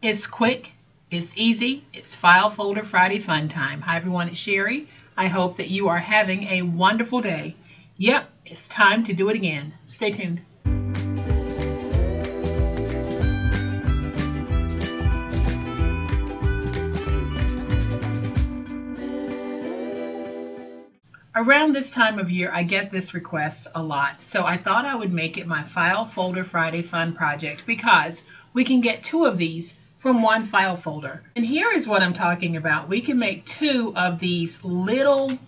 It's quick, it's easy, it's File Folder Friday fun time. Hi everyone, it's Sherry. I hope that you are having a wonderful day. Yep, it's time to do it again. Stay tuned. Around this time of year, I get this request a lot, so I thought I would make it my File Folder Friday Fun project because we can get 2 of these from one file folder. And here is what I'm talking about. We can make 2 of these little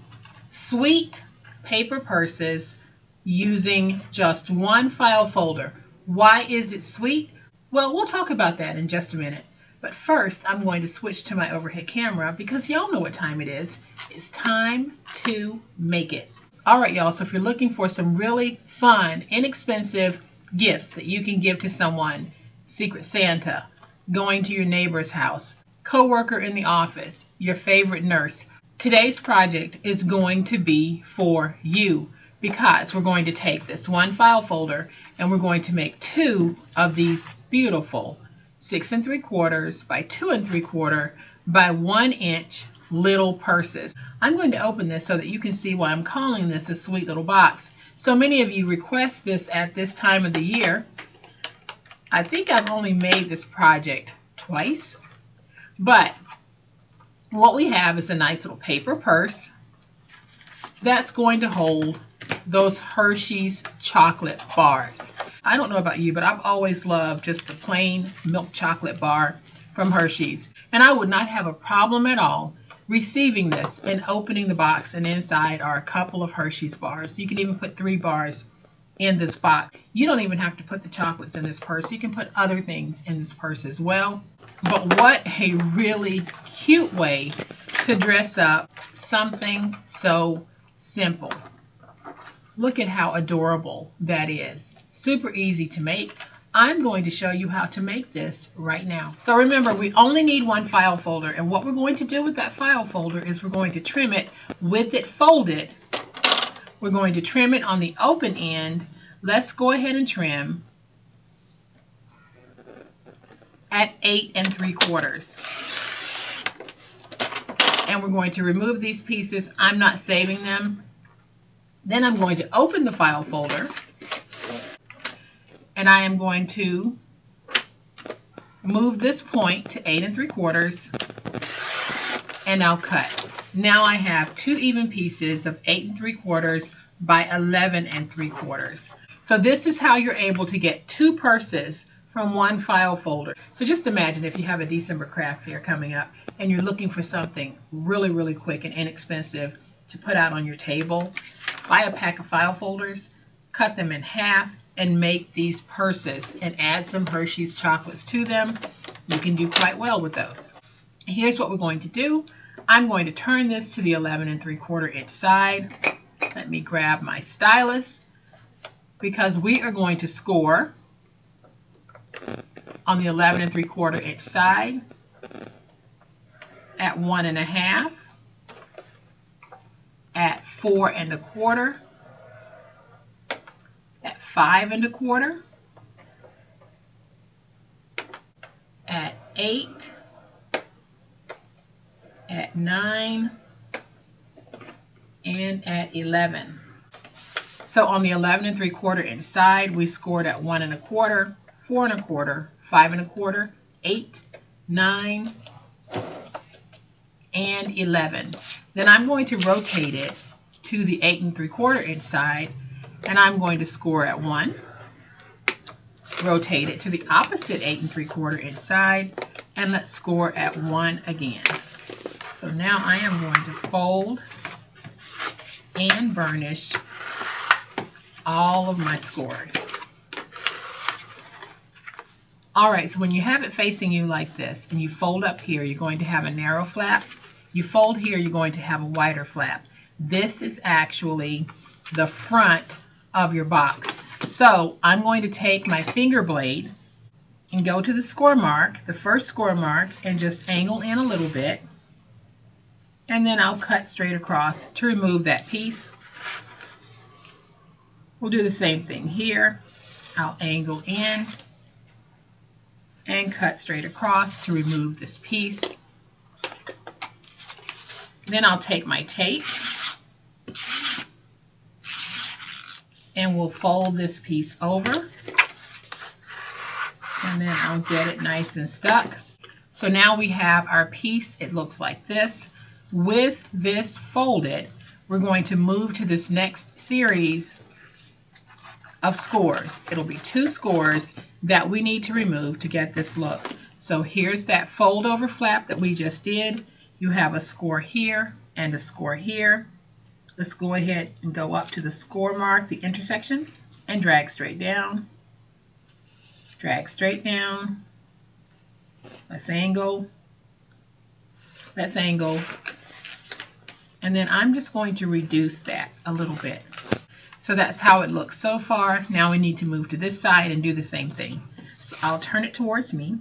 sweet paper purses using just one file folder. Why is it sweet? Well, we'll talk about that in just a minute. But first, I'm going to switch to my overhead camera because y'all know what time it is. It's time to make it. All right, y'all, so if you're looking for some really fun, inexpensive gifts that you can give to someone, Secret Santa, going to your neighbor's house, coworker in the office, your favorite nurse, today's project is going to be for you because we're going to take this one file folder and we're going to make 2 of these beautiful 6 3/4 by 2 3/4 by 1 inch little purses. I'm going to open this so that you can see why I'm calling this a sweet little box. So many of you request this at this time of the year. I think I've only made this project twice, but what we have is a nice little paper purse that's going to hold those Hershey's chocolate bars. I don't know about you, but I've always loved just the plain milk chocolate bar from Hershey's. And I would not have a problem at all receiving this and opening the box, and inside are a couple of Hershey's bars. You can even put 3 bars in this box. You don't even have to put the chocolates in this purse. You can put other things in this purse as well. But what a really cute way to dress up something so simple. Look at how adorable that is. Super easy to make. I'm going to show you how to make this right now. So remember, we only need one file folder, and what we're going to do with that file folder is we're going to trim it with it folded. We're going to trim it on the open end. Let's go ahead and trim at 8 3/4. And we're going to remove these pieces. I'm not saving them. Then I'm going to open the file folder and I am going to move this point to 8 3/4 and I'll cut. Now I have 2 even pieces of 8 3/4 by 11 3/4. So this is how you're able to get 2 purses from one file folder. So just imagine if you have a December craft fair coming up and you're looking for something really, really quick and inexpensive to put out on your table. Buy a pack of file folders, cut them in half, and make these purses and add some Hershey's chocolates to them. You can do quite well with those. Here's what we're going to do. I'm going to turn this to the 11 3/4 inch side. Let me grab my stylus because we are going to score on the 11 3/4 inch side at 1 1/2, at 4 1/4, at 5 1/4, at 8, at 9, and at 11. So on the 11 3/4 inch side, we scored at 1 1/4, 4 1/4, 5 1/4, 8, 9, and 11. Then I'm going to rotate it to the 8 3/4 inch side, and I'm going to score at 1. Rotate it to the opposite 8 3/4 inch side, and let's score at 1 again. So now I am going to fold and burnish all of my scores. All right, so when you have it facing you like this and you fold up here, you're going to have a narrow flap. You fold here, you're going to have a wider flap. This is actually the front of your box. So I'm going to take my finger blade and go to the score mark, the first score mark, and just angle in a little bit. And then I'll cut straight across to remove that piece. We'll do the same thing here. I'll angle in and cut straight across to remove this piece. Then I'll take my tape and we'll fold this piece over, and then I'll get it nice and stuck. So now we have our piece. It looks like this. With this folded, we're going to move to this next series of scores. It'll be 2 scores that we need to remove to get this look. So here's that fold over flap that we just did. You have a score here and a score here. Let's go ahead and go up to the score mark, the intersection, and drag straight down. Drag straight down. Let's angle. Let's angle. And then I'm just going to reduce that a little bit. So that's how it looks so far. Now we need to move to this side and do the same thing. So I'll turn it towards me.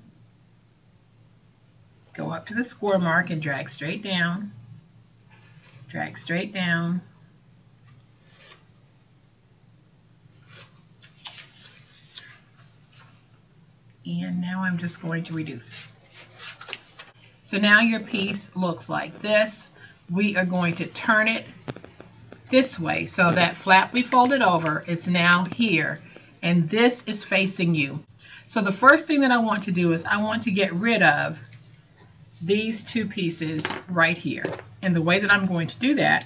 Go up to the score mark and drag straight down. Drag straight down. And now I'm just going to reduce. So now your piece looks like this. We are going to turn it this way. So that flap we folded over is now here, and this is facing you. So the first thing that I want to do is I want to get rid of these 2 pieces right here. And the way that I'm going to do that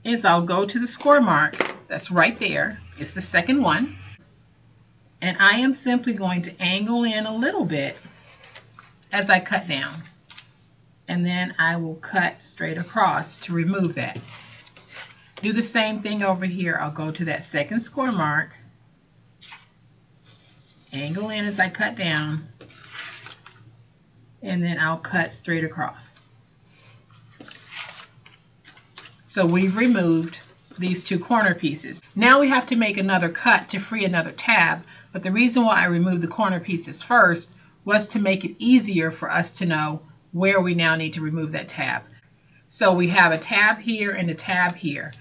is I'll go to the score mark that's right there. It's the second one. And I am simply going to angle in a little bit as I cut down. And then I will cut straight across to remove that. Do the same thing over here. I'll go to that second score mark, angle in as I cut down, and then I'll cut straight across. So we've removed these 2 corner pieces. Now we have to make another cut to free another tab, but the reason why I removed the corner pieces first was to make it easier for us to know where we now need to remove that tab. So we have a tab here and a tab here.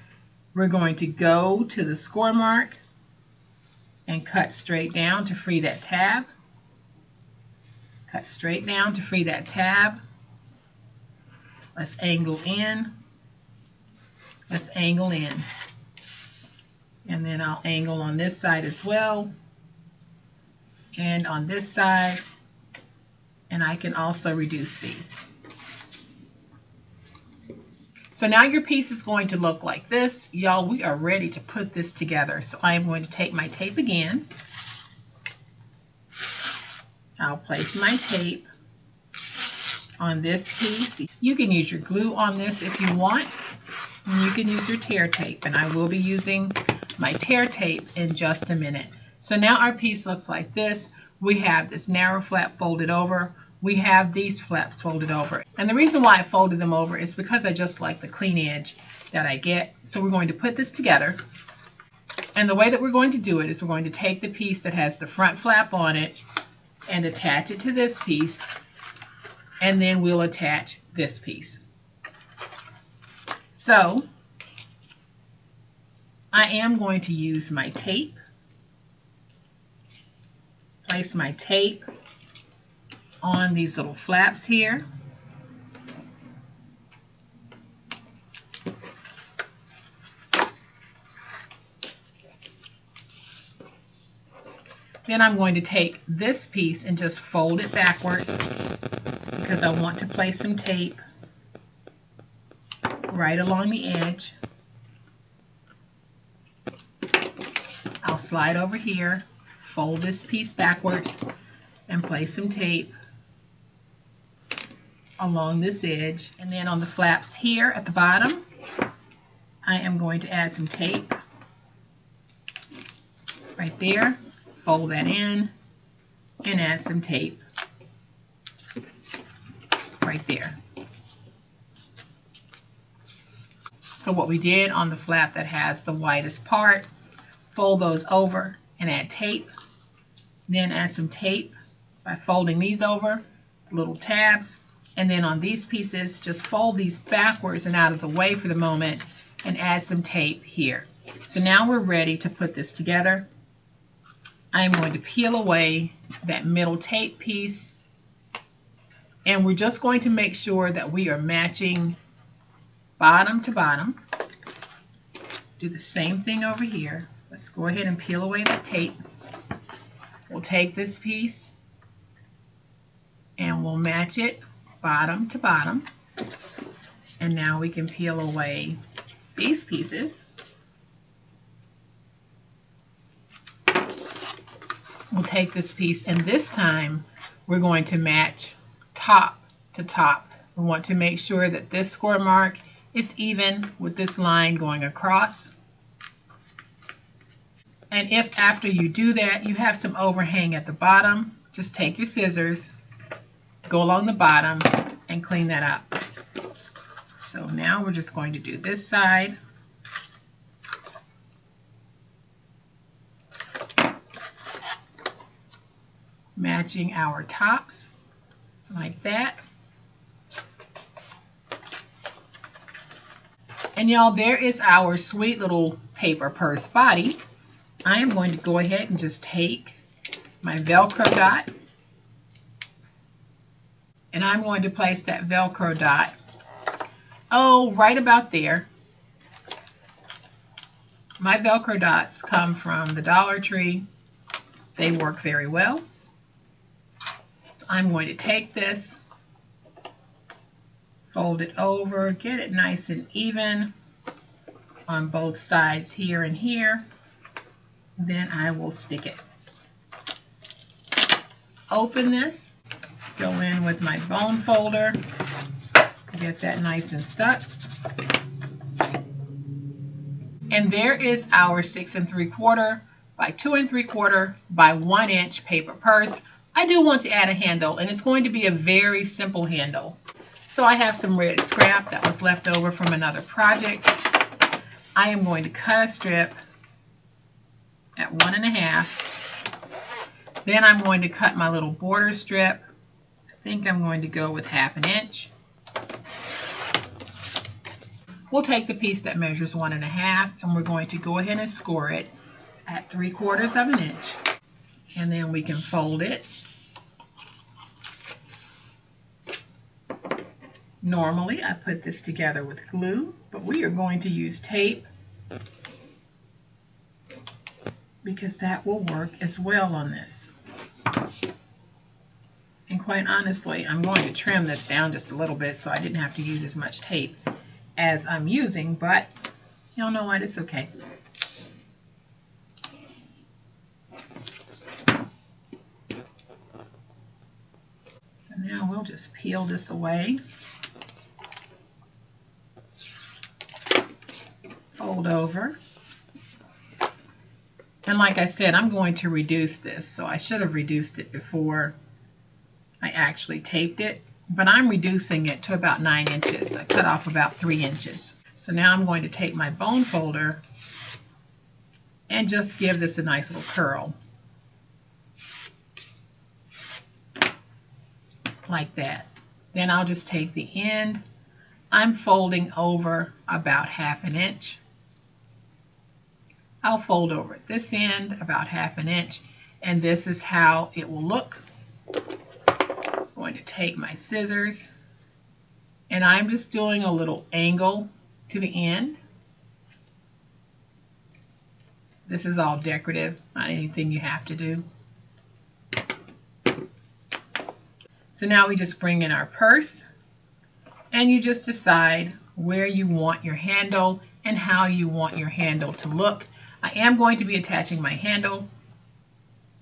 We're going to go to the score mark and cut straight down to free that tab. Cut straight down to free that tab. Let's angle in. Let's angle in. And then I'll angle on this side as well, and on this side. And I can also reduce these. So now your piece is going to look like this. Y'all, we are ready to put this together. So I am going to take my tape again. I'll place my tape on this piece. You can use your glue on this if you want. And you can use your tear tape. And I will be using my tear tape in just a minute. So now our piece looks like this. We have this narrow flap folded over. We have these flaps folded over. And the reason why I folded them over is because I just like the clean edge that I get. So we're going to put this together. And the way that we're going to do it is we're going to take the piece that has the front flap on it and attach it to this piece. And then we'll attach this piece. So I am going to use my tape. Place my tape on these little flaps here. Then I'm going to take this piece and just fold it backwards because I want to place some tape right along the edge. I'll slide over here, fold this piece backwards, and place some tape along this edge. And then on the flaps here at the bottom, I am going to add some tape right there, fold that in, and add some tape right there. So what we did on the flap that has the widest part, fold those over and add tape, then add some tape by folding these over, little tabs, and then on these pieces, just fold these backwards and out of the way for the moment and add some tape here. So now we're ready to put this together. I'm going to peel away that middle tape piece, and we're just going to make sure that we are matching bottom to bottom. Do the same thing over here. Let's go ahead and peel away that tape. We'll take this piece and we'll match it bottom to bottom. And now we can peel away these pieces. We'll take this piece, and this time we're going to match top to top. We want to make sure that this score mark is even with this line going across. And if after you do that you have some overhang at the bottom, just take your scissors, go along the bottom, and clean that up. So now we're just going to do this side. Matching our tops like that. And y'all, there is our sweet little paper purse body. I am going to go ahead and just take my Velcro dot, and I'm going to place that Velcro dot, right about there. My Velcro dots come from the Dollar Tree. They work very well. So I'm going to take this, fold it over, get it nice and even on both sides here and here. Then I will stick it. Open this, go in with my bone folder, get that nice and stuck. And there is our 6 3/4 by 2 3/4 by 1 inch paper purse. I do want to add a handle, and it's going to be a very simple handle. So I have some red scrap that was left over from another project. I am going to cut a strip at 1 1/2. Then I'm going to cut my little border strip. I think I'm going to go with 1/2 inch. We'll take the piece that measures 1 1/2, and we're going to go ahead and score it at 3/4 inch. And then we can fold it. Normally I put this together with glue, but we are going to use tape because that will work as well on this. And quite honestly, I'm going to trim this down just a little bit so I didn't have to use as much tape as I'm using, but y'all know what, it's okay. So now we'll just peel this away. Fold over. And like I said, I'm going to reduce this, so I should have reduced it before I actually taped it, but I'm reducing it to about 9 inches. I cut off about 3 inches. So now I'm going to take my bone folder and just give this a nice little curl. Like that. Then I'll just take the end. I'm folding over about 1/2 inch. I'll fold over at this end about 1/2 inch, and this is how it will look. I'm going to take my scissors, and I'm just doing a little angle to the end. This is all decorative, not anything you have to do. So now we just bring in our purse, and you just decide where you want your handle and how you want your handle to look. I am going to be attaching my handle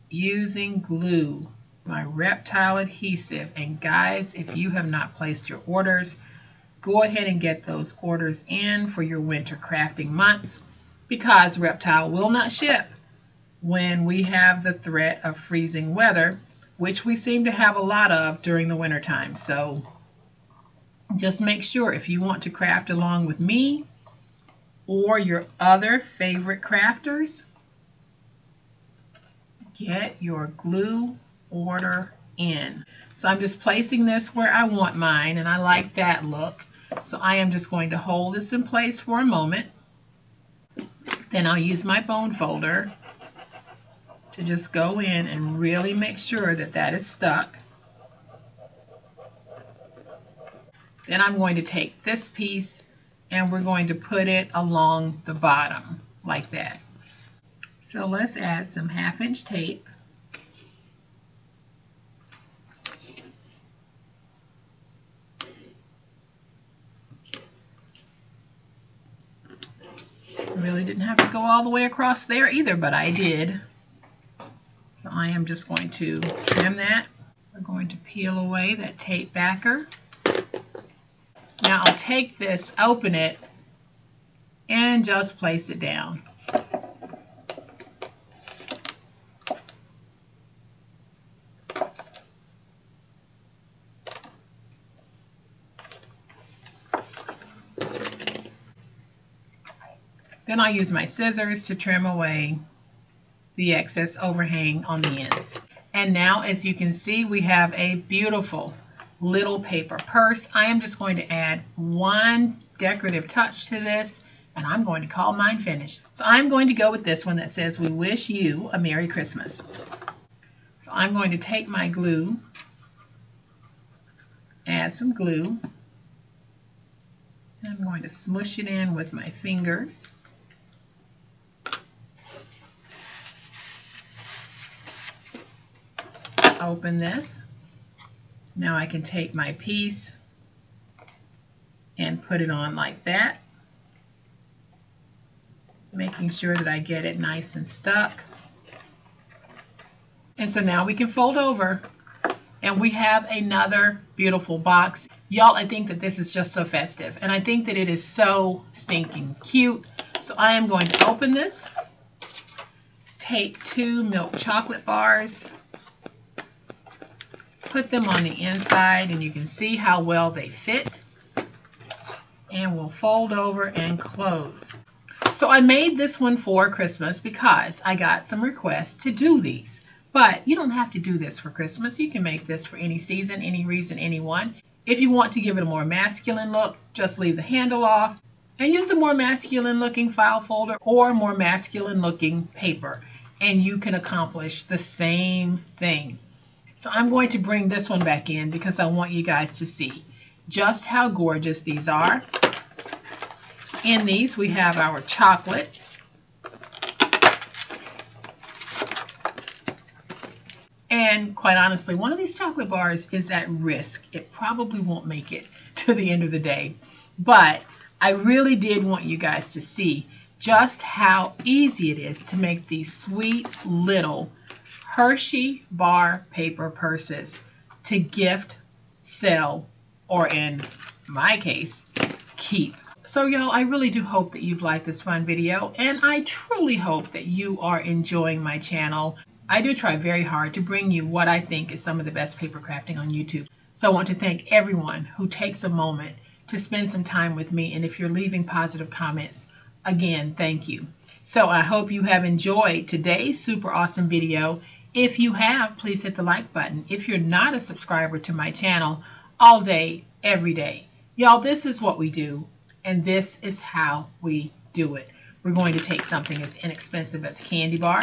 using glue, my Reptile adhesive. And guys, if you have not placed your orders, go ahead and get those orders in for your winter crafting months, because Reptile will not ship when we have the threat of freezing weather, which we seem to have a lot of during the winter time. So just make sure, if you want to craft along with me or your other favorite crafters, get your glue order in. So I'm just placing this where I want mine, and I like that look. So I am just going to hold this in place for a moment. Then I'll use my bone folder to just go in and really make sure that that is stuck. Then I'm going to take this piece and we're going to put it along the bottom like that. So let's add some 1/2-inch tape. Really didn't have to go all the way across there either, but I did. So I am just going to trim that. We're going to peel away that tape backer. Now I'll take this, open it, and just place it down. Then I'll use my scissors to trim away the excess overhang on the ends. And now, as you can see, we have a beautiful little paper purse. I am just going to add one decorative touch to this, and I'm going to call mine finished. So I'm going to go with this one that says, "We wish you a Merry Christmas." So I'm going to take my glue, add some glue, and I'm going to smush it in with my fingers. Open this. Now I can take my piece and put it on like that, making sure that I get it nice and stuck. And so now we can fold over and we have another beautiful box. Y'all, I think that this is just so festive, and I think that it is so stinking cute. So I am going to open this, take 2 milk chocolate bars, put them on the inside, and you can see how well they fit, and we'll fold over and close. So I made this one for Christmas because I got some requests to do these, but you don't have to do this for Christmas. You can make this for any season, any reason, anyone. If you want to give it a more masculine look, just leave the handle off and use a more masculine looking file folder or more masculine looking paper, and you can accomplish the same thing. So I'm going to bring this one back in because I want you guys to see just how gorgeous these are. In these we have our chocolates. And quite honestly, one of these chocolate bars is at risk. It probably won't make it to the end of the day. But I really did want you guys to see just how easy it is to make these sweet little Hershey bar paper purses to gift, sell, or in my case, keep. So y'all, I really do hope that you've liked this fun video, and I truly hope that you are enjoying my channel. I do try very hard to bring you what I think is some of the best paper crafting on YouTube. So I want to thank everyone who takes a moment to spend some time with me, and if you're leaving positive comments, again, thank you. So I hope you have enjoyed today's super awesome video. If you have, please hit the like button. If you're not a subscriber to my channel, all day, every day. Y'all, this is what we do, and this is how we do it. We're going to take something as inexpensive as a candy bar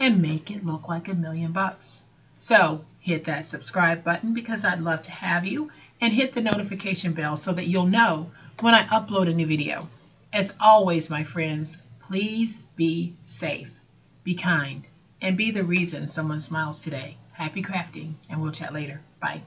and make it look like $1,000,000. So hit that subscribe button because I'd love to have you, and hit the notification bell so that you'll know when I upload a new video. As always, my friends, please be safe, be kind, and be the reason someone smiles today. Happy crafting, and we'll chat later. Bye.